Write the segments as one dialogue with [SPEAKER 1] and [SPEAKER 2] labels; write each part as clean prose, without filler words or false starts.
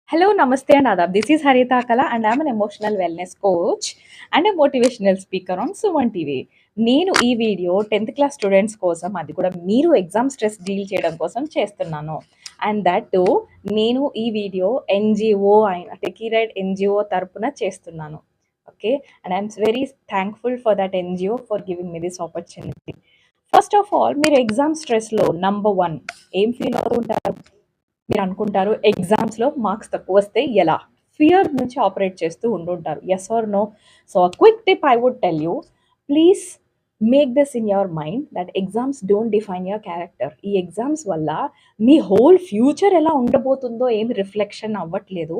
[SPEAKER 1] Hello, Namaste and Adab. This is Harita Akala and I'm an emotional wellness coach and a motivational speaker on Suman TV. నేను ఈ video 10th class students కోసం అది కూడా మీరు exam stress deal చేయడం కోసం చేస్తున్నాను. And that to నేను ఈ వీడియో ఎన్జిఓ అయిన టెకీరైడ్ ఎన్జిఓ తరపున చేస్తున్నాను. Okay, and I'm very thankful for that NGO for giving me this opportunity. First of all, మీరు ఎగ్జామ్ స్ట్రెస్లో నంబర్ 1 ఏం ఫీల్ అవుతుంటారు? మీరు అనుకుంటారు ఎగ్జామ్స్లో మార్క్స్ తక్కువ వస్తే ఎలా? ఫియర్ నుంచి ఆపరేట్ చేస్తూ ఉండుంటారు. Yes or no? So quick tip I would tell you, please make this in your mind that exams don't define your character. ఈ ఎగ్జామ్స్ వల్ల మీ హోల్ ఫ్యూచర్ ఎలా ఉండబోతుందో ఏమి రిఫ్లెక్షన్ అవ్వట్లేదు.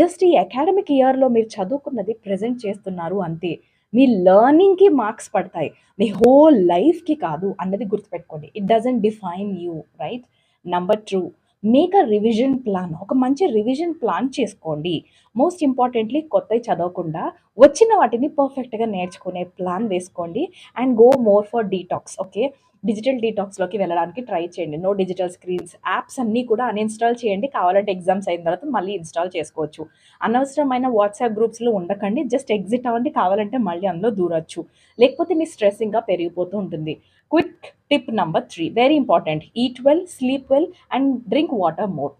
[SPEAKER 1] జస్ట్ ఈ అకాడమిక్ ఇయర్లో మీరు చదువుకున్నది ప్రజెంట్ చేస్తున్నారు అంతే. మీ లెర్నింగ్కి మార్క్స్ పడతాయి, మీ హోల్ లైఫ్కి కాదు అన్నది గుర్తుపెట్టుకోండి. It doesn't define you, right? Number 2, make a revision plan. ఒక మంచి రివిజన్ ప్లాన్ చేసుకోండి. మోస్ట్ ఇంపార్టెంట్లీ కొత్తవి చదవకుండా వచ్చిన వాటిని పర్ఫెక్ట్గా నేర్చుకునే ప్లాన్ వేసుకోండి. And go more for detox. Okay, digital డీటాక్స్లోకి వెళ్ళడానికి ట్రై చేయండి. No digital screens. యాప్స్ అన్నీ కూడా అన్ఇన్స్టాల్ చేయండి. కావాలంటే ఎగ్జామ్స్ అయిన తర్వాత మళ్ళీ ఇన్స్టాల్ చేసుకోవచ్చు. అనవసరమైన వాట్సాప్ గ్రూప్స్లో ఉండకండి. జస్ట్ ఎగ్జిట్ అవ్వండి. కావాలంటే మళ్ళీ అందులో దూరొచ్చు, లేకపోతే మీ స్ట్రెస్ ఇంకా పెరిగిపోతూ ఉంటుంది. Quick tip number 3, very important. Eat well, sleep well and drink water more.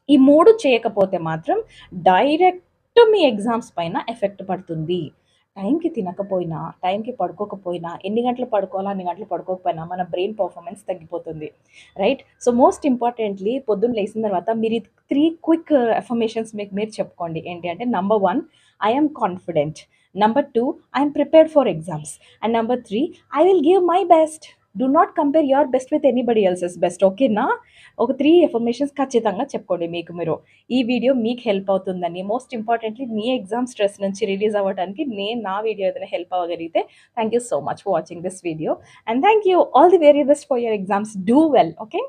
[SPEAKER 1] ఈ 3 చేయకపోతే మాత్రం డైరెక్ట్ మీ ఎగ్జామ్స్ పైన ఎఫెక్ట్ పడుతుంది. టైంకి తినకపోయినా, టైంకి పడుకోకపోయినా, ఎన్ని గంటలు పడుకోవాలో అన్ని గంటలు పడుకోకపోయినా మన బ్రెయిన్ పర్ఫార్మెన్స్ తగ్గిపోతుంది, రైట్? సో మోస్ట్ ఇంపార్టెంట్లీ పొద్దున్న లేచిన తర్వాత మీరు 3 క్విక్ అఫర్మేషన్స్ మీకు మీరు చెప్పుకోండి. ఏంటి అంటే, number 1, I am confident. Number 2, I am prepared for exams. And number 3, I will give my best. Do not compare your best with anybody else's best. ఓకేనా? ఒక 3 ఎఫర్మేషన్స్ ఖచ్చితంగా చెప్పుకోండి మీకు మీరు. ఈ వీడియో మీకు హెల్ప్ అవుతుందని, మోస్ట్ ఇంపార్టెంట్లీ మీ ఎగ్జామ్ స్ట్రెస్ నుంచి రిలీజ్ అవ్వడానికి నేను నా వీడియో ఏదైనా హెల్ప్ అవ్వగలిగితే, thank you so much for watching this video and thank you. All the very best for your exams. Do well. Okay.